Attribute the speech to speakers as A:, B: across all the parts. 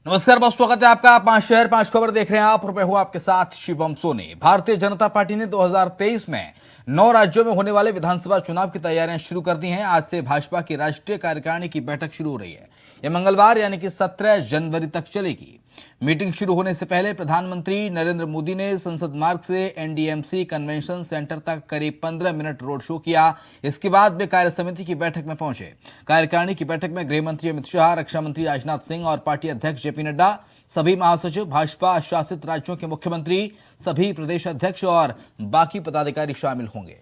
A: नमस्कार, बहुत स्वागत है आपका। 5 शहर 5 खबर देख रहे हैं आप और मैं हूं आपके साथ शिवम सोनी। भारतीय जनता पार्टी ने 2023 में 9 राज्यों में होने वाले विधानसभा चुनाव की तैयारियां शुरू कर दी हैं। आज से भाजपा की राष्ट्रीय कार्यकारिणी की बैठक शुरू हो रही है। यह मंगलवार यानी कि 17 जनवरी तक चलेगी। मीटिंग शुरू होने से पहले प्रधानमंत्री नरेंद्र मोदी ने संसद मार्ग से एनडीएमसी कन्वेंशन सेंटर तक करीब 15 मिनट रोड शो किया। इसके बाद वे कार्य समिति की बैठक में पहुंचे। कार्यकारिणी की बैठक में गृह मंत्री अमित शाह, रक्षा मंत्री राजनाथ सिंह और पार्टी अध्यक्ष जेपी नड्डा, सभी महासचिव, भाजपा शासित राज्यों के मुख्यमंत्री, सभी प्रदेश अध्यक्ष और बाकी पदाधिकारी शामिल होंगे।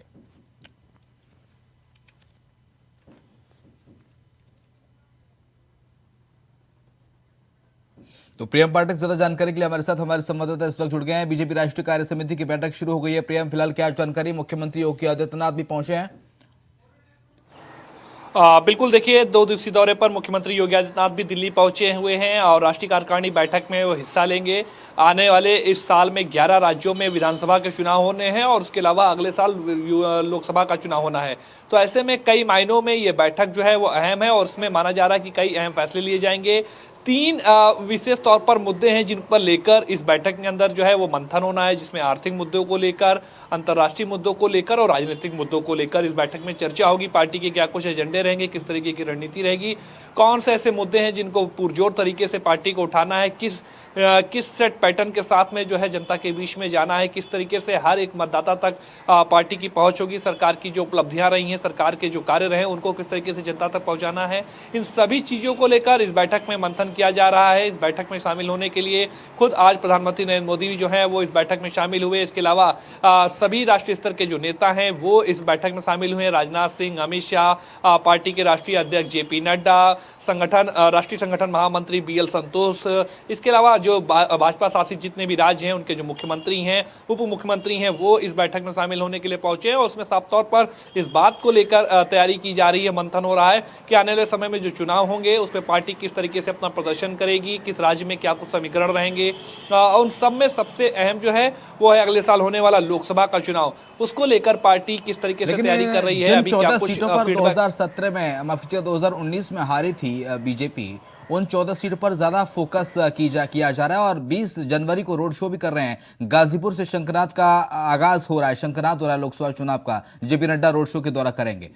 A: तो प्रियम पाठक ज्यादा जानकारी के लिए हमारे साथ हमारे संवाददाता इस वक्त जुड़ गए हैं। बीजेपी राष्ट्रीय कार्य समिति की बैठक शुरू हो गई है। प्रियम, फिलहाल क्या जानकारी? मुख्यमंत्री योगी आदित्यनाथ भी पहुंचे हैं।
B: बिल्कुल, देखिए 2 दिवसीय दौरे पर मुख्यमंत्री योगी आदित्यनाथ भी दिल्ली पहुंचे हुए हैं और राष्ट्रीय कार्यकारिणी बैठक में वो हिस्सा लेंगे। आने वाले इस साल में 11 राज्यों में विधानसभा के चुनाव होने हैं और उसके अलावा अगले साल लोकसभा का चुनाव होना है। तो ऐसे में कई मायनों में ये बैठक जो है वो अहम है और उसमें माना जा रहा है कि कई अहम फैसले लिए जाएंगे। 3 विशेष तौर पर मुद्दे हैं जिन पर लेकर इस बैठक के अंदर जो है वो मंथन होना है, जिसमें आर्थिक मुद्दों को लेकर, अंतर्राष्ट्रीय मुद्दों को लेकर और राजनीतिक मुद्दों को लेकर इस बैठक में चर्चा होगी। पार्टी के क्या कुछ एजेंडे रहेंगे, किस तरीके की रणनीति रहेगी, कौन से ऐसे मुद्दे हैं जिनको पुरजोर तरीके से पार्टी को उठाना है, किस सेट पैटर्न के साथ में जो है जनता के बीच में जाना है, किस तरीके से हर एक मतदाता तक पार्टी की पहुंच होगी, सरकार की जो उपलब्धियां रही हैं, सरकार के जो कार्य रहे उनको किस तरीके से जनता तक पहुंचाना है। इन सभी चीजों को लेकर इस बैठक में मंथन किया जा रहा है। इस बैठक में शामिल होने के लिए खुद आज प्रधानमंत्री नरेंद्र मोदी भी जो है वो इस बैठक में शामिल हुए। इसके अलावा सभी राष्ट्रीय स्तर के जो नेता हैं वो इस बैठक में शामिल हुए। राजनाथ सिंह, अमित शाह, पार्टी के राष्ट्रीय अध्यक्ष जेपी नड्डा, राष्ट्रीय संगठन महामंत्री बीएल संतोष, इसके अलावा जो भाजपा शासित जितने भी राज्य हैं उनके जो मुख्यमंत्री हैं, उप मुख्यमंत्री हैं, वो इस बैठक में शामिल होने के लिए पहुंचे हैं और उसमें साफ तौर पर इस बात को लेकर तैयारी की जा रही है, मंथन हो रहा है कि आने वाले समय में जो चुनाव होंगे उस पर पार्टी किस तरीके से अपना प्रदर्शन करेगी, किस राज्य में क्या कुछ समीकरण रहेंगे। उन सब में सबसे अहम जो है वो है अगले साल होने वाला लोकसभा का चुनाव। उसको लेकर पार्टी किस तरीके से तैयारी कर रही है।
A: अभी 14 सीटों पर 2017 में, माफ कीजिएगा, 2019 में हारी थी बीजेपी, उन 14 सीटों पर ज्यादा फोकस किया जा रहा है और 20 जनवरी को रोड शो भी कर रहे हैं। गाजीपुर से शंकरनाथ का आगाज हो रहा है, शंकरनाथ हो रहा है लोकसभा चुनाव का। जेपी नड्डा रोड शो के दौरा करेंगे।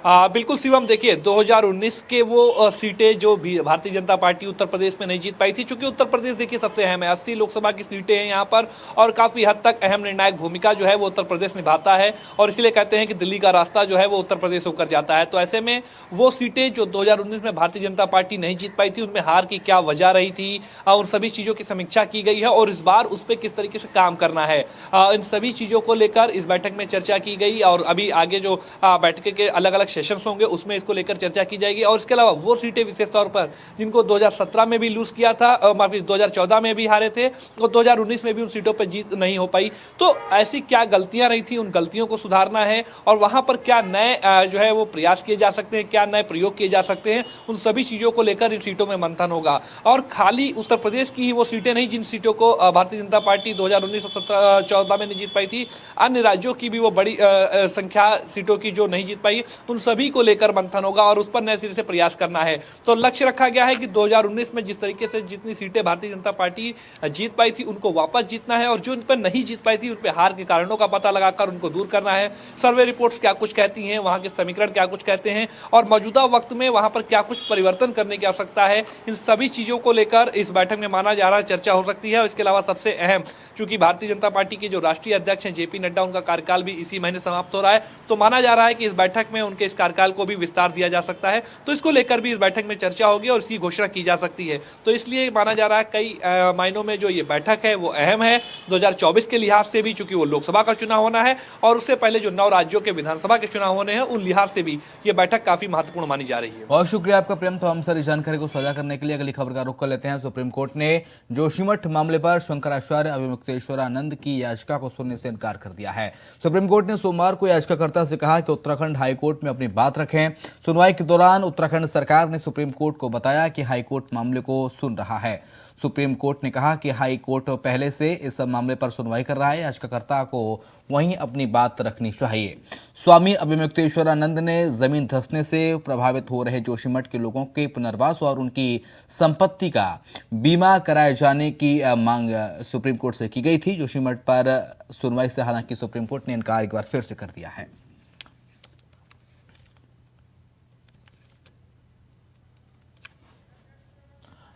B: बिल्कुल शिवम, देखिए 2019 के वो सीटें जो भारतीय जनता पार्टी उत्तर प्रदेश में नहीं जीत पाई थी, क्योंकि उत्तर प्रदेश देखिए सबसे अहम है। 80 लोकसभा की सीटें हैं यहाँ पर और काफी हद तक अहम निर्णायक भूमिका जो है वो उत्तर प्रदेश निभाता है और इसलिए कहते हैं कि दिल्ली का रास्ता जो है वो उत्तर प्रदेश होकर जाता है। तो ऐसे में वो सीटें जो 2019 में भारतीय जनता पार्टी नहीं जीत पाई थी, उनमें हार की क्या वजह रही थी, उन सभी चीजों की समीक्षा की गई है और इस बार उस पर किस तरीके से काम करना है, इन सभी चीजों को लेकर इस बैठक में चर्चा की गई और अभी आगे जो बैठक के अलग अलग सेशंस होंगे उसमें इसको लेकर चर्चा की जाएगी। और इसके अलावा वो सीटें विशेष तौर पर जिनको 2017 में भी लूज किया था, माफी 2014 में भी हारे थे और 2019 में भी उन सीटों पर जीत नहीं हो पाई, तो ऐसी क्या गलतियां रही थी, उन गलतियों को सुधारना है और वहां पर क्या नए जो है वो प्रयास किए जा सकते हैं, क्या नए प्रयोग किए जा सकते हैं, उन सभी चीजों को लेकर इन सीटों में मंथन होगा। और खाली उत्तर प्रदेश की ही वो सीटें नहीं जिन सीटों को भारतीय जनता पार्टी 2019 और 14 में नहीं जीत पाई थी, अन्य राज्यों की भी वो बड़ी संख्या सीटों की जो नहीं जीत पाई, उन सभी को लेकर मंथन होगा और उस पर नए सिरे से प्रयास करना है। तो लक्ष्य रखा गया है कि 2019 में जिस तरीके से जितनी सीटें भारतीय जनता पार्टी जीत पाई थी उनको वापस जीतना है और जो उन पर नहीं जीत पाई थी उन पर हार के कारणों का पता लगाकर उनको दूर करना है। सर्वे रिपोर्ट्स क्या कुछ कहती हैं, वहां के समीकरण क्या कुछ कहते हैं और मौजूदा वक्त में वहां पर क्या कुछ परिवर्तन करने की आवश्यकता है, इन सभी चीजों को लेकर इस बैठक में माना जा रहा है चर्चा हो सकती है। और इसके अलावा सबसे अहम, चूंकि भारतीय जनता पार्टी के जो राष्ट्रीय अध्यक्ष हैं जेपी नड्डा, उनका कार्यकाल भी इसी महीने समाप्त हो रहा है, तो माना जा रहा है कि इस बैठक में उनके इस कार्यकाल को भी विस्तार दिया जा सकता है, तो इसको लेकर भी इस बैठक में चर्चा होगी और इसकी घोषणा की जा सकती है। तो इसलिए माना जा रहा है कई मायनों में जो ये बैठक है वो अहम है 2024 के लिहाज से भी, चूंकि वो लोकसभा का चुनाव होना है और उससे पहले जो 9 राज्यों के विधानसभा के चुनाव होने हैं उन लिहाज से भी ये बैठक काफी महत्वपूर्ण मानी जा रही है।
A: बहुत शुक्रिया आपका प्रेम, तो हम सारी जानकारी को साझा करने के लिए अगली खबर का रुख कर लेते हैं। सुप्रीम कोर्ट ने जोशीमठ मामले पर शंकराचार्य अविमुक्तेश्वरानंद की याचिका को सुनने से इनकार कर दिया है। सुप्रीम कोर्ट ने सोमवार को याचिकाकर्ता से कहा कि उत्तराखंड हाईकोर्ट में अपनी अपनी बात रखें। सुनवाई के दौरान उत्तराखंड सरकार ने सुप्रीम कोर्ट को बताया कि हाई कोर्ट मामले को सुन रहा है। सुप्रीम कोर्ट ने कहा कि हाई कोर्ट पहले से इस मामले पर सुनवाई कर रहा है, याचिकाकर्ता को वहीं अपनी बात रखनी चाहिए। स्वामी अभिमुक्तेश्वरानंद ने जमीन धंसने से प्रभावित हो रहे जोशीमठ के लोगों के पुनर्वास और उनकी संपत्ति का बीमा कराए जाने की मांग सुप्रीम कोर्ट से की गई थी। जोशीमठ पर सुनवाई से हालांकि सुप्रीम कोर्ट ने इनकार एक बार फिर से कर दिया है।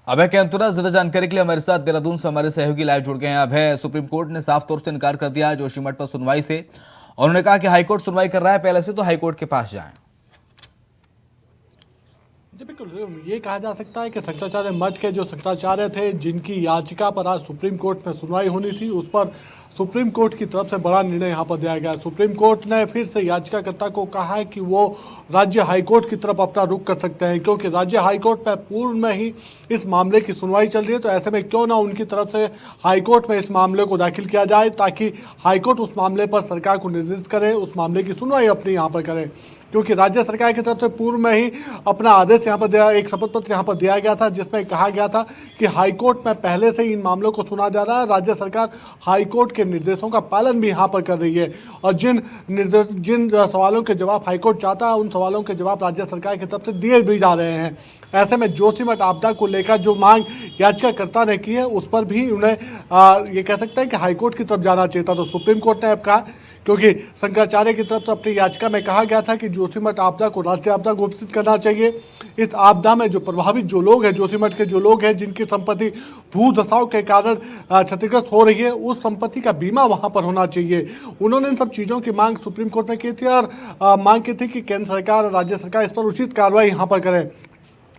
A: अभय के अंतरा ज्यादा जानकारी के लिए हमारे साथ देहरादून से हमारे सहयोगी लाइव जुड़ गए हैं। अभय, सुप्रीम कोर्ट ने साफ तौर से इनकार कर दिया जोशीमठ पर सुनवाई से और उन्होंने कहा कि हाईकोर्ट सुनवाई कर रहा है, पहले से तो हाईकोर्ट के पास जाएं।
C: जी बिल्कुल, ये कहा जा सकता है कि शंकराचार्य मठ के जो शंकराचार्य थे, जिनकी याचिका पर आज सुप्रीम कोर्ट में सुनवाई होनी थी, उस पर सुप्रीम कोर्ट की तरफ से बड़ा निर्णय यहाँ पर दिया गया। सुप्रीम कोर्ट ने फिर से याचिकाकर्ता को कहा है कि वो राज्य हाईकोर्ट की तरफ अपना रुख कर सकते हैं, क्योंकि राज्य हाईकोर्ट में पूर्व में ही इस मामले की सुनवाई चल रही है। तो ऐसे में क्यों ना उनकी तरफ से हाईकोर्ट में इस मामले को दाखिल किया जाए, ताकि हाईकोर्ट उस मामले पर सरकार को निर्देशित करे, उस मामले की सुनवाई अपनी यहाँ पर करे। क्योंकि राज्य सरकार की तरफ से पूर्व में ही अपना आदेश यहाँ पर दिया, एक शपथ पत्र यहाँ पर दिया गया था, जिसमें कहा गया था कि हाईकोर्ट में पहले से ही इन मामलों को सुना जा रहा है। राज्य सरकार हाईकोर्ट के निर्देशों का पालन भी यहाँ पर कर रही है और जिन सवालों के जवाब हाईकोर्ट चाहता है, उन सवालों के जवाब राज्य सरकार की तरफ से दिए भी जा रहे हैं। ऐसे में जोशीमठ आपदा को लेकर जो मांग याचिकाकर्ता ने की है, उस पर भी उन्हें ये कह सकते हैं कि हाईकोर्ट की तरफ जाना चाहिए था। तो सुप्रीम कोर्ट ने अब कहा, क्योंकि शंकराचार्य की तरफ से अपनी याचिका में कहा गया था कि जोशीमठ आपदा को राष्ट्रीय आपदा घोषित करना चाहिए। इस आपदा में जो प्रभावित जो लोग हैं, जोशीमठ के जो लोग हैं, जिनकी संपत्ति भू धसाव के कारण क्षतिग्रस्त हो रही है, उस संपत्ति का बीमा वहां पर होना चाहिए। उन्होंने इन सब चीज़ों की मांग सुप्रीम कोर्ट में की थी और मांग की थी कि केंद्र सरकार और राज्य सरकार इस पर उचित कार्रवाई यहाँ पर करे।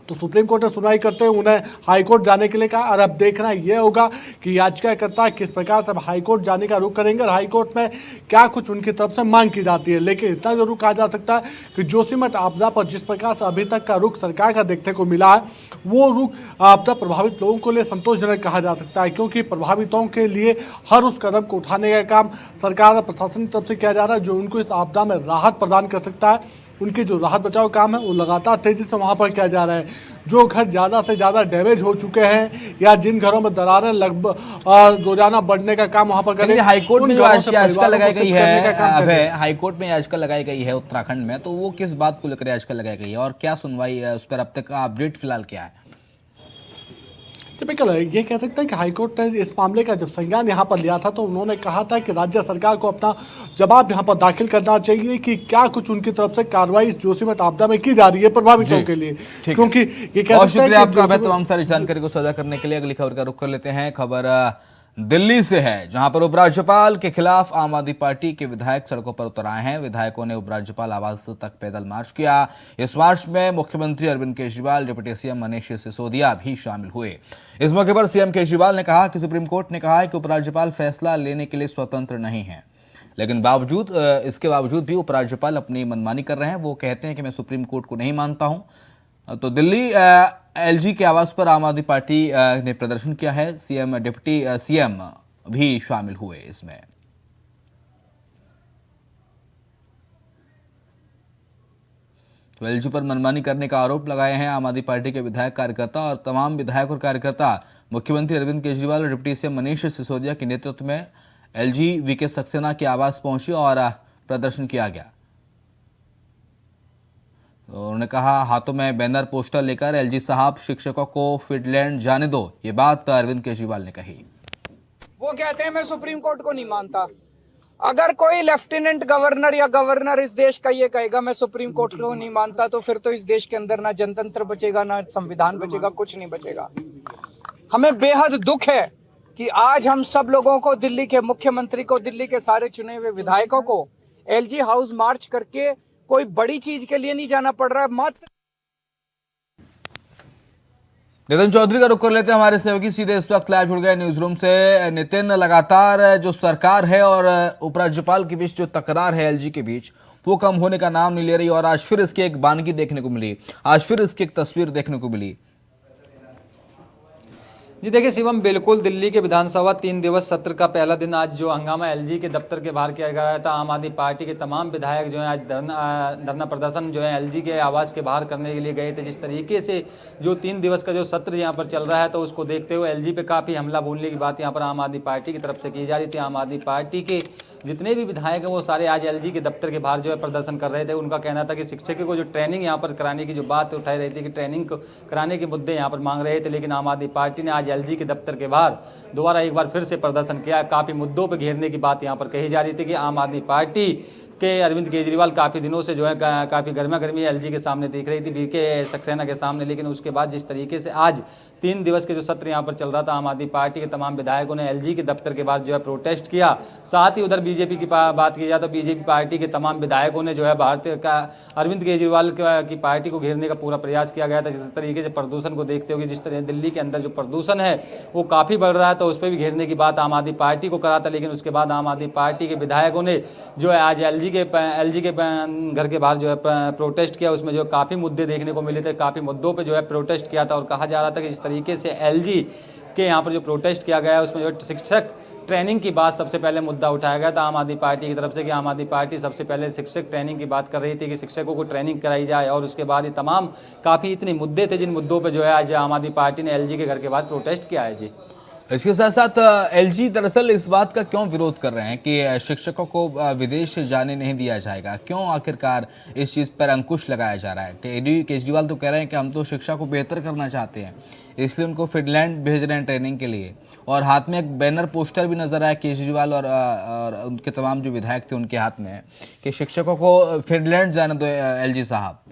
C: तो सुप्रीम कोर्ट ने सुनवाई करते हुए उन्हें हाईकोर्ट जाने के लिए कहा और अब देखना यह होगा कि याचिकाकर्ता किस प्रकार से हाईकोर्ट जाने का रुख करेंगे और हाईकोर्ट में क्या कुछ उनकी तरफ से मांग की जाती है। लेकिन इतना जरूर कहा जा सकता है कि जोशीमठ आपदा पर जिस प्रकार से अभी तक का रुख सरकार का देखने को मिला है, वो रुख आपदा प्रभावित लोगों के लिए संतोषजनक कहा जा सकता है, क्योंकि प्रभावितों के लिए हर उस कदम को उठाने का काम सरकार और प्रशासन की तरफ से किया जा रहा है, जो उनको इस आपदा में राहत प्रदान कर सकता है। उनके जो राहत बचाव काम है वो लगातार तेजी से वहां पर किया जा रहा है। जो घर ज़्यादा से ज़्यादा डैमेज हो चुके हैं या जिन घरों में दरारें लगभग रोजाना बढ़ने का काम वहां पर करें।
A: हाईकोर्ट में जो याचिका लगाई गई है, अभय, हाईकोर्ट में याचिका लगाई गई है उत्तराखंड में, तो वो किस बात को लेकर याचिका लगाई गई है और क्या सुनवाई है उस पर, अब तक का अपडेट फिलहाल क्या है?
C: टिपिकल है, ये कह सकते हैं कि हाईकोर्ट ने इस मामले का जब संज्ञान यहाँ पर लिया था तो उन्होंने कहा था कि राज्य सरकार को अपना जवाब यहाँ पर दाखिल करना चाहिए कि क्या कुछ उनकी तरफ से कार्रवाई इस जोशीमठ आपदा में की जा रही है प्रभावितों के लिए। क्योंकि ये कह
A: बहुत शुक्रिया आपका तमाम सारी जानकारी को साझा करने के लिए। अगली खबर का रुख कर लेते हैं। खबर दिल्ली से है, जहां पर उपराज्यपाल के खिलाफ आम आदमी पार्टी के विधायक सड़कों पर उतर आए हैं। विधायकों ने उपराज्यपाल आवास तक पैदल मार्च किया। इस मार्च में मुख्यमंत्री अरविंद केजरीवाल, डिप्टी सीएम मनीष सिसोदिया भी शामिल हुए। इस मौके पर सीएम केजरीवाल ने कहा कि सुप्रीम कोर्ट ने कहा है कि उपराज्यपाल फैसला लेने के लिए स्वतंत्र नहीं है, लेकिन इसके बावजूद भी उपराज्यपाल अपनी मनमानी कर रहे हैं। वो कहते हैं कि मैं सुप्रीम कोर्ट को नहीं मानता हूं। तो दिल्ली एलजी के आवास पर आम आदमी पार्टी ने प्रदर्शन किया है। सीएम, डिप्टी सीएम भी शामिल हुए इसमें। तो एलजी पर मनमानी करने का आरोप लगाए हैं आम आदमी पार्टी के विधायक, कार्यकर्ता और तमाम विधायक और कार्यकर्ता मुख्यमंत्री अरविंद केजरीवाल और डिप्टी सीएम मनीष सिसोदिया के नेतृत्व में एलजी वीके सक्सेना के आवास पहुंचे और प्रदर्शन किया गया। तो उन्होंने कहा, हाथों में बैनर पोस्टर लेकर एलजी साहब शिक्षकों को फिनलैंड जाने दो, ये बात अरविंद केजरीवाल ने कही।
D: वो कहते हैं मैं सुप्रीम कोर्ट को नहीं मानता। अगर कोई लेफ्टिनेंट गवर्नर या गवर्नर इस देश का ये कहेगा मैं सुप्रीम कोर्ट को नहीं मानता, तो फिर तो इस देश के अंदर ना जनतंत्र बचेगा, ना संविधान बचेगा, कुछ नहीं बचेगा। हमें बेहद दुख है कि आज हम सब लोगों को, दिल्ली के मुख्यमंत्री को, दिल्ली के सारे चुने हुए विधायकों को एलजी हाउस मार्च करके कोई बड़ी चीज के लिए नहीं जाना पड़ रहा है। मात्र
A: नितिन चौधरी का रुख कर लेते हैं, हमारे सहयोगी सीधे इस वक्त लाइव जुड़ गए न्यूज रूम से। नितिन, लगातार जो सरकार है और उपराज्यपाल के बीच जो तकरार है एलजी के बीच, वो कम होने का नाम नहीं ले रही और आज फिर इसकी एक बानगी देखने को मिली, आज फिर इसकी एक तस्वीर देखने को मिली।
E: जी देखिए शिवम, बिल्कुल दिल्ली के विधानसभा 3 दिवस सत्र का पहला दिन आज जो हंगामा एलजी के दफ्तर के बाहर किया गया था, आम आदमी पार्टी के तमाम विधायक जो है आज धरना प्रदर्शन जो है एलजी के आवास के बाहर करने के लिए गए थे। जिस तरीके से जो 3 दिवस का जो सत्र यहाँ पर चल रहा है, तो उसको देखते हुए एलजी पे काफ़ी हमला बोलने की बात यहाँ पर आम आदमी पार्टी की तरफ से की जा रही थी। आम आदमी पार्टी के जितने भी विधायक हैं वो सारे आज एलजी के दफ्तर के बाहर जो है प्रदर्शन कर रहे थे। उनका कहना था कि शिक्षकों को जो ट्रेनिंग यहाँ पर कराने की जो बात उठाई रही थी कि ट्रेनिंग कराने के मुद्दे यहाँ पर मांग रहे थे, लेकिन आम आदमी पार्टी ने आज एलजी के दफ्तर के बाहर दोबारा एक बार फिर से प्रदर्शन किया। काफ़ी मुद्दों पर घेरने की बात यहाँ पर कही जा रही थी कि आम आदमी पार्टी के अरविंद केजरीवाल काफ़ी दिनों से जो है काफ़ी गर्मा गर्मी एलजी के सामने दिख रही थी, बीके सक्सेना के सामने। लेकिन उसके बाद जिस तरीके से आज 3 दिवस के जो सत्र यहाँ पर चल रहा था, आम आदमी पार्टी के तमाम विधायकों ने एलजी के दफ्तर के बाद जो है प्रोटेस्ट किया। साथ ही उधर बीजेपी की बात की जाए तो बीजेपी पार्टी के तमाम विधायकों ने जो है भारतीय का अरविंद केजरीवाल की पार्टी को घेरने का पूरा प्रयास किया गया था। जिस तरीके से प्रदूषण को देखते हुए, जिस तरह दिल्ली के अंदर जो प्रदूषण है वो काफ़ी बढ़ रहा है, तो उस पर भी घेरने की बात आम आदमी पार्टी को करा था। लेकिन उसके बाद आम आदमी पार्टी के विधायकों ने जो है आज एलजी के घर के बाहर जो है प्रोटेस्ट किया। उसमें जो काफ़ी मुद्दे देखने को मिले थे, काफ़ी मुद्दों पे जो है प्रोटेस्ट किया था। और कहा जा रहा था कि जिस तरीके से एलजी के यहाँ पर जो प्रोटेस्ट किया गया है उसमें जो शिक्षक ट्रेनिंग की बात सबसे पहले मुद्दा उठाया गया था आम आदमी पार्टी की तरफ से, कि आम आदमी पार्टी सबसे पहले शिक्षक ट्रेनिंग की बात कर रही थी कि शिक्षकों को ट्रेनिंग कराई जाए। और उसके बाद ये तमाम काफ़ी इतने मुद्दे थे जिन मुद्दों पर जो है आज आम आदमी पार्टी ने एलजी के घर के बाद प्रोटेस्ट किया है। जी
A: इसके साथ साथ एलजी दरअसल इस बात का क्यों विरोध कर रहे हैं कि शिक्षकों को विदेश जाने नहीं दिया जाएगा? क्यों आखिरकार इस चीज़ पर अंकुश लगाया जा रहा है? केजरीवाल तो कह रहे हैं कि हम तो शिक्षा को बेहतर करना चाहते हैं, इसलिए उनको फिनलैंड भेज रहे हैं ट्रेनिंग के लिए। और हाथ में एक बैनर पोस्टर भी नजर आया केजरीवाल और उनके तमाम जो विधायक थे उनके हाथ में कि शिक्षकों को फिनलैंड जाने दो एलजी साहब।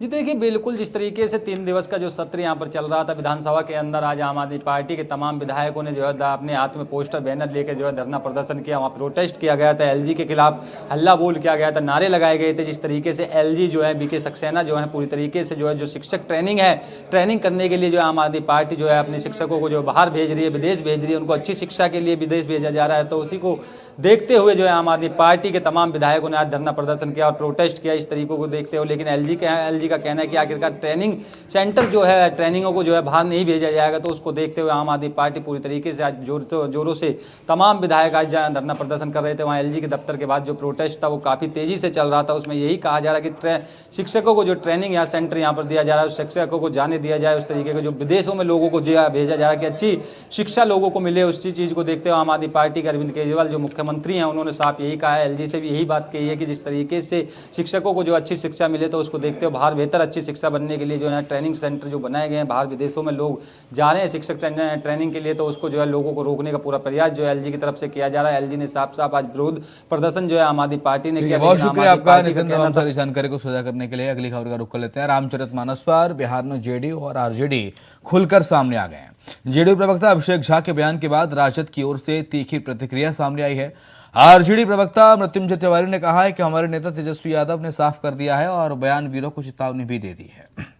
E: जी देखिए, बिल्कुल जिस तरीके से 3 दिवस का जो सत्र यहाँ पर चल रहा था विधानसभा के अंदर, आज आम आदमी पार्टी के तमाम विधायकों ने जो है अपने हाथ में पोस्टर बैनर लेकर जो है धरना प्रदर्शन किया। वहाँ प्रोटेस्ट किया गया था, एलजी के खिलाफ हल्ला बोल किया गया था, नारे लगाए गए थे। जिस तरीके से एलजी जो है बीके सक्सेना जो है पूरी तरीके से जो है जो शिक्षक ट्रेनिंग है, ट्रेनिंग करने के लिए जो आम आदमी पार्टी जो है अपने शिक्षकों को जो बाहर भेज रही है, विदेश भेज रही है, उनको अच्छी शिक्षा के लिए विदेश भेजा जा रहा है। तो उसी को देखते हुए जो है आम आदमी पार्टी के तमाम विधायकों ने आज धरना प्रदर्शन किया और प्रोटेस्ट किया इस तरीकों को देखते हुए। लेकिन एलजी का कहना है कि आखिरकार ट्रेनिंग सेंटर जो है, ट्रेनिंगों को जो है बाहर नहीं भेजा जाएगा। तो उसको देखते हुए आम आदमी पार्टी पूरी तरीके से आज जोरों से तमाम विधायक आज धरना प्रदर्शन कर रहे थे। वहाँ एलजी के दफ्तर के बाद जो प्रोटेस्ट था वो काफ़ी तेजी से चल रहा था। उसमें यही कहा जा रहा है कि शिक्षकों को जो ट्रेनिंग या सेंटर यहाँ पर दिया जा रहा है, उस शिक्षकों को जाने दिया जाए। उस तरीके के जो विदेशों में लोगों को भेजा जा रहा है कि अच्छी शिक्षा लोगों को मिले, उसी चीज़ को देखते हुए आम आदमी पार्टी के अरविंद केजरीवाल जो मुख्यमंत्री हैं उन्होंने साफ यही कहा है, एलजी से भी यही बात कही है कि जिस तरीके से शिक्षकों को जो अच्छी शिक्षा मिले, तो उसको देखते हुए बाहर बेहतर अच्छी शिक्षा बनने के लिए जो है ट्रेनिंग सेंटर जो बनाए गए हैं, बाहर विदेशों में लोग जा रहे हैं शिक्षक ट्रेनिंग के लिए, तो उसको जो है लोगों को रोकने का पूरा प्रयास जो है एलजी की तरफ से किया जा रहा है। एलजी ने साफ साफ आज विरोध प्रदर्शन जो है आम आदमी पार्टी ने किया।
A: बहुत शुक्रिया आपका नितिन, तमाम सारी जानकारी को साझा करने के लिए। अगली खबर का रुख कर लेते हैं। रामचरितमानस पर बिहार में जेडीयू और आरजेडी खुलकर सामने आ गए हैं। जेडीयू प्रवक्ता अभिषेक झा के बयान के बाद राजद की ओर से तीखी प्रतिक्रिया सामने आई है। आरजेडी प्रवक्ता मृत्युंजय तिवारी ने कहा है कि हमारे नेता तेजस्वी यादव ने साफ कर दिया है और बयानवीरों को चेतावनी भी दे दी है।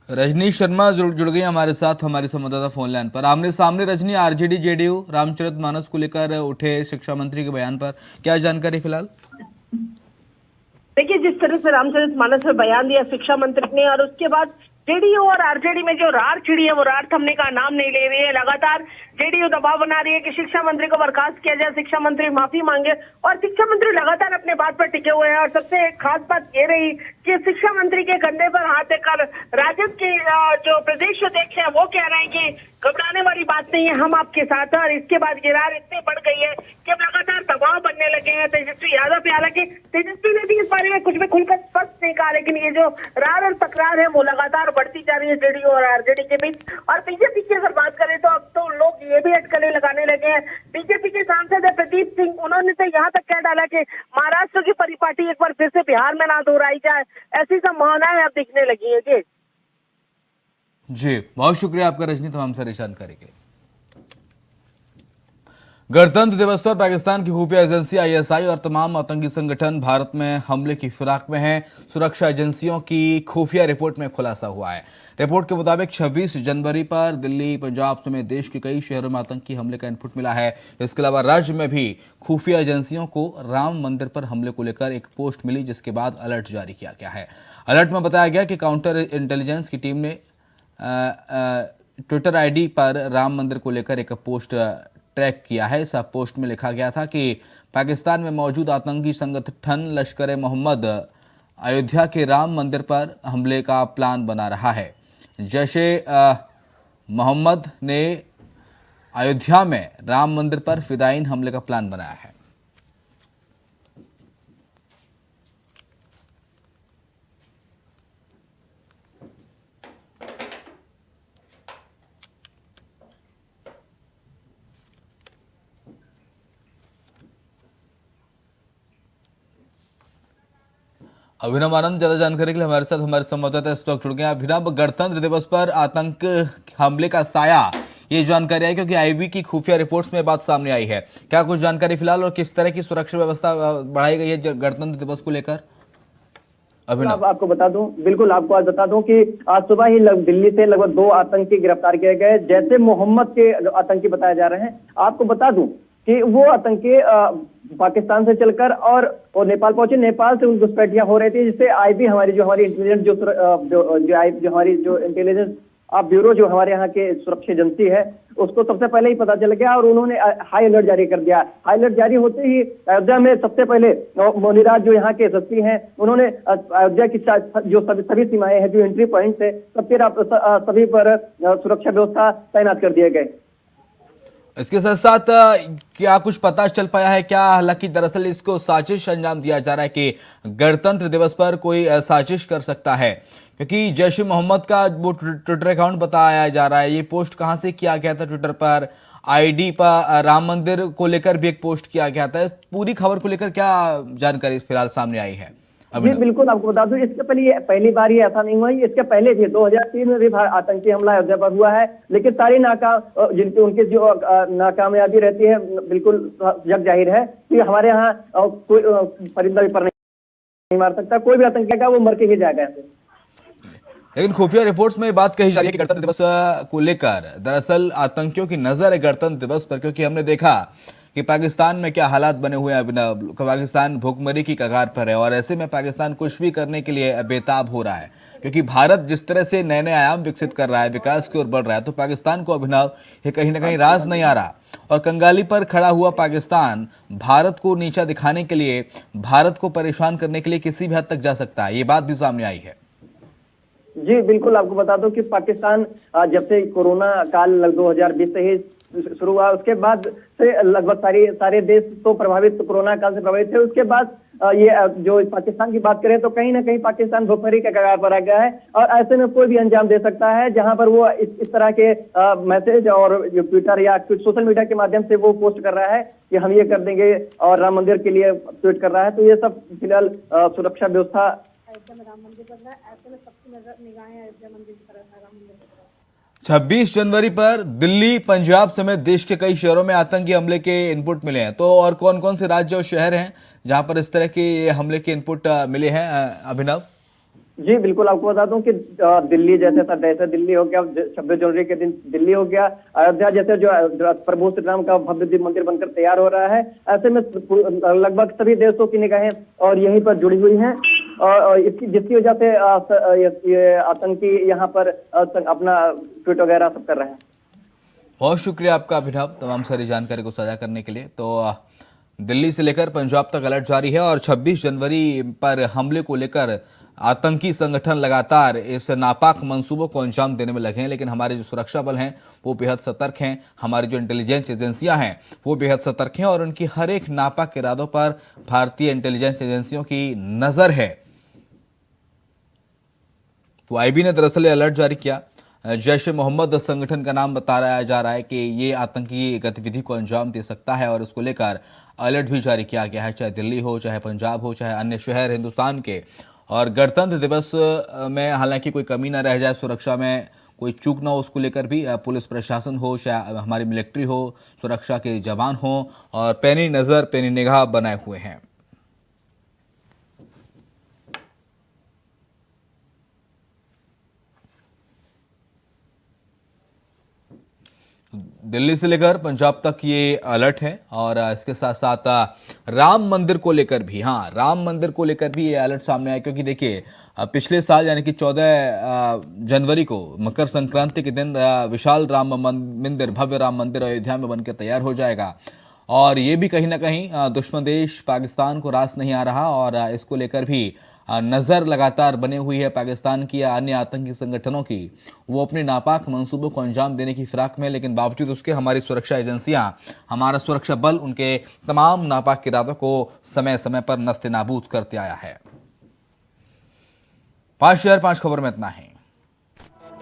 A: रजनी शर्मा जुड़ गई हमारे साथ, हमारी संवाददाता फोन लाइन पर। आमने सामने रजनी, आरजेडी जेडीयू रामचरितमानस को लेकर उठे शिक्षा मंत्री के बयान पर क्या जानकारी फिलहाल?
F: देखिए, जिस तरह से रामचरितमानस में बयान दिया शिक्षा मंत्री ने और उसके बाद जेडीयू और आरजेडी में जो रार छिड़ी है वो रार थमने का नाम नहीं ले रही है। लगातार जेडीयू दबाव बना रही है कि शिक्षा मंत्री को बर्खास्त किया जाए, शिक्षा मंत्री माफी मांगे, और शिक्षा मंत्री लगातार अपने बात पर टिके हुए हैं। और सबसे खास बात ये रही कि शिक्षा मंत्री के कंधे पर हाथ देकर राजद के जो प्रदेश अध्यक्ष है वो कह रहे हैं कि घबराने वाली बात नहीं है, हम आपके साथ हैं। और इसके बाद गिरार इतनी बढ़ गई है कि अब लगातार दबाव बनने लगे हैं तेजस्वी यादव पे। हालांकि तेजस्वी ने भी इस बारे में कुछ भी खुलकर स्पष्ट नहीं कहा, लेकिन ये जो रार और तकरार है वो लगातार बढ़ती जा रही है जेडीयू और आरजेडी के बीच। और बीजेपी की अगर बात करें तो अब तो लोग ये भी अटकलें लगाने लगे हैं। बीजेपी के सांसद है प्रदीप सिंह, उन्होंने तो यहाँ तक कह डाला कि महाराष्ट्र की परिपाटी एक बार फिर से बिहार में ना दोहराई जाए, ऐसी संभावनाएं अब दिखने लगी है।
A: जी बहुत शुक्रिया आपका रजनी, तमाम सारी जानकारी के लिए। गणतंत्र दिवस पर पाकिस्तान की खुफिया एजेंसी आईएसआई और तमाम आतंकी संगठन भारत में हमले की फिराक में हैं। सुरक्षा एजेंसियों की खुफिया रिपोर्ट में खुलासा हुआ है। रिपोर्ट के मुताबिक 26 जनवरी पर दिल्ली, पंजाब समेत देश के कई शहरों में आतंकी हमले का इनपुट मिला है। इसके अलावा राज्य में भी खुफिया एजेंसियों को राम मंदिर पर हमले को लेकर एक पोस्ट मिली, जिसके बाद अलर्ट जारी किया गया है। अलर्ट में बताया गया कि काउंटर इंटेलिजेंस की टीम ने ट्विटर आईडी पर राम मंदिर को लेकर एक पोस्ट ट्रैक किया है। इस पोस्ट में लिखा गया था कि पाकिस्तान में मौजूद आतंकी संगठन लश्कर मोहम्मद अयोध्या के राम मंदिर पर हमले का प्लान बना रहा है। जैशे मोहम्मद ने अयोध्या में राम मंदिर पर फिदायीन हमले का प्लान बनाया है। अभिनव आनंद ज्यादा जानकारी के लिए हमारे साथ हमारे संवाददाता इस वक्त जुड़ गए हैं। अभिनव, गणतंत्र दिवस पर आतंक हमले का साया, ये जानकारी आई क्योंकि आईबी की खुफिया रिपोर्ट्स में बात सामने आई है। क्या कुछ जानकारी फिलहाल और किस तरह की सुरक्षा व्यवस्था बढ़ाई गई है गणतंत्र दिवस को लेकर? अभिनव,
G: आपको बता दूं, बिल्कुल आपको आज बता दूं कि आज सुबह ही दिल्ली से लगभग 2 आतंकी गिरफ्तार किए गए। जैसे मोहम्मद के आतंकी बताए जा रहे हैं। आपको बता दूं कि वो आतंकी पाकिस्तान से चलकर और नेपाल पहुंचे। नेपाल से उन घुसपैठियां हो रही थी, जिससे आईबी हमारी इंटेलिजेंस जो हमारी इंटेलिजेंस ब्यूरो जो हमारे यहाँ के सुरक्षा एजेंसी है, उसको सबसे पहले ही पता चल गया और उन्होंने हाई अलर्ट जारी कर दिया। हाई अलर्ट जारी होते ही अयोध्या में सबसे पहले मोनीराज जो यहाँ के एसएसपी हैं, उन्होंने अयोध्या की जो सभी सीमाएं हैं, जो एंट्री पॉइंट है, सभी पर सुरक्षा व्यवस्था तैनात कर दिए गए।
A: इसके साथ साथ क्या कुछ पता चल पाया है क्या? हालांकि दरअसल इसको साजिश अंजाम दिया जा रहा है कि गणतंत्र दिवस पर कोई साजिश कर सकता है, क्योंकि जैश ए मोहम्मद का वो ट्विटर अकाउंट बताया जा रहा है। ये पोस्ट कहां से किया गया था? ट्विटर पर आईडी पर राम मंदिर को लेकर भी एक पोस्ट किया गया था। पूरी खबर को लेकर क्या जानकारी फिलहाल सामने आई है?
G: जी बिल्कुल, आपको बता दूं, इसके पहले ये पहली बार ही ऐसा नहीं हुआ। इसके पहले भी 2003 में भी आतंकी हमला अयोध्या पर हुआ है, लेकिन सारी उनकी जो नाकामयाबी रहती है, बिल्कुल जग जाहिर है कि हमारे यहाँ कोई परिंदा भी पर नहीं मार सकता। कोई भी आतंकी का वो मर के ही जाएगा।
A: लेकिन खुफिया रिपोर्ट्स में बात कही जा रही है कि गणतंत्र दिवस को लेकर दरअसल आतंकियों की नजर है गणतंत्र दिवस पर, क्योंकि हमने देखा कि पाकिस्तान में क्या हालात बने हुए हैं। अभिनव, पाकिस्तान भूखमरी की कगार पर है और ऐसे में पाकिस्तान कुछ भी करने के लिए बेताब हो रहा है, क्योंकि भारत जिस तरह से नए नए आयाम विकसित कर रहा है, विकास की ओर बढ़ रहा है, तो पाकिस्तान को अभिनव ये कहीं ना कहीं राज नहीं आ रहा। और कंगाली पर खड़ा हुआ पाकिस्तान भारत को नीचा दिखाने के लिए, भारत को परेशान करने के लिए किसी भी हद तक जा सकता है। ये बात भी सामने आई है।
G: जी बिल्कुल, आपको बता दो कि पाकिस्तान जब से कोरोना काल 2020 से ही शुरू हुआ, उसके बाद से लगभग सारे देश तो कोरोना काल से प्रभावित थे। उसके बाद ये जो पाकिस्तान की बात करें तो कहीं ना कहीं पाकिस्तान भूखमरी के कगार पर आ गया है और ऐसे में कोई भी अंजाम दे सकता है, जहां पर वो इस तरह के मैसेज और जो ट्विटर या सोशल मीडिया के माध्यम से वो पोस्ट कर रहा है कि हम ये कर देंगे और राम मंदिर के लिए ट्वीट कर रहा है। तो ये सब फिलहाल सुरक्षा व्यवस्था
H: अयोध्या में राम मंदिर बन रहा है, ऐसे में सबकी नजर निगाहें अयोध्या मंदिर की तरफ है, राम मंदिर की तरफ।
A: 26 जनवरी पर दिल्ली, पंजाब समेत देश के कई शहरों में आतंकी हमले के इनपुट मिले हैं। तो और कौन कौन से राज्य और शहर हैं जहां पर इस तरह के हमले के इनपुट मिले हैं? अभिनव
G: जी बिल्कुल, आपको बता दूं कि दिल्ली जैसे दिल्ली हो गया, 26 जनवरी के दिन दिल्ली हो गया। अयोध्या जैसे जो प्रभु श्री राम का भव्य दिव्य मंदिर बनकर तैयार हो रहा है, ऐसे में लगभग सभी देशों की निगाहें और यहीं पर जुड़ी हुई हैं और जिसकी वजह से ये आतंकी यहाँ पर अपना ट्वीट वगैरह सब कर रहे हैं।
A: बहुत शुक्रिया आपका अभिनव, तमाम सारी जानकारी को साझा करने के लिए। तो दिल्ली से लेकर पंजाब तक अलर्ट जारी है और 26 जनवरी पर हमले को लेकर आतंकी संगठन लगातार इस नापाक मंसूबों को अंजाम देने में लगे हैं। लेकिन हमारे जो सुरक्षा बल हैं वो बेहद सतर्क हैं, हमारी जो इंटेलिजेंस एजेंसियां हैं वो बेहद सतर्क हैं और उनकी हर एक नापाक इरादों पर भारतीय इंटेलिजेंस एजेंसियों की नजर है। तो आईबी ने दरअसल अलर्ट जारी किया। जैश ए मोहम्मद संगठन का नाम बताया जा रहा है कि ये आतंकी गतिविधि को अंजाम दे सकता है और उसको लेकर अलर्ट भी जारी किया गया है, चाहे दिल्ली हो, चाहे पंजाब हो, चाहे अन्य शहर हिंदुस्तान के। और गणतंत्र दिवस में हालांकि कोई कमी न रह जाए सुरक्षा में, कोई चूक ना हो उसको लेकर भी पुलिस प्रशासन हो, चाहे हमारी मिलिट्री हो, सुरक्षा के जवान हो, और पैनी नज़र पैनी निगाह बनाए हुए हैं। दिल्ली से लेकर पंजाब तक ये अलर्ट है, और इसके साथ साथ राम मंदिर को लेकर भी, राम मंदिर को लेकर भी ये अलर्ट सामने आया, क्योंकि देखिए पिछले साल यानी कि 14 जनवरी को मकर संक्रांति के दिन विशाल राम मंदिर, भव्य राम मंदिर अयोध्या में बनकर तैयार हो जाएगा, और ये भी कहीं ना कहीं दुश्मन देश पाकिस्तान को रास नहीं आ रहा, और इसको लेकर भी नज़र लगातार बनी हुई है पाकिस्तान की या अन्य आतंकी संगठनों की। वो अपने नापाक मंसूबों को अंजाम देने की फिराक में, लेकिन बावजूद उसके हमारी सुरक्षा एजेंसियां, हमारा सुरक्षा बल उनके तमाम नापाक इरादों को समय समय पर नस्ते नाबूद करते आया है। 5 शहर 5 खबर में इतना है।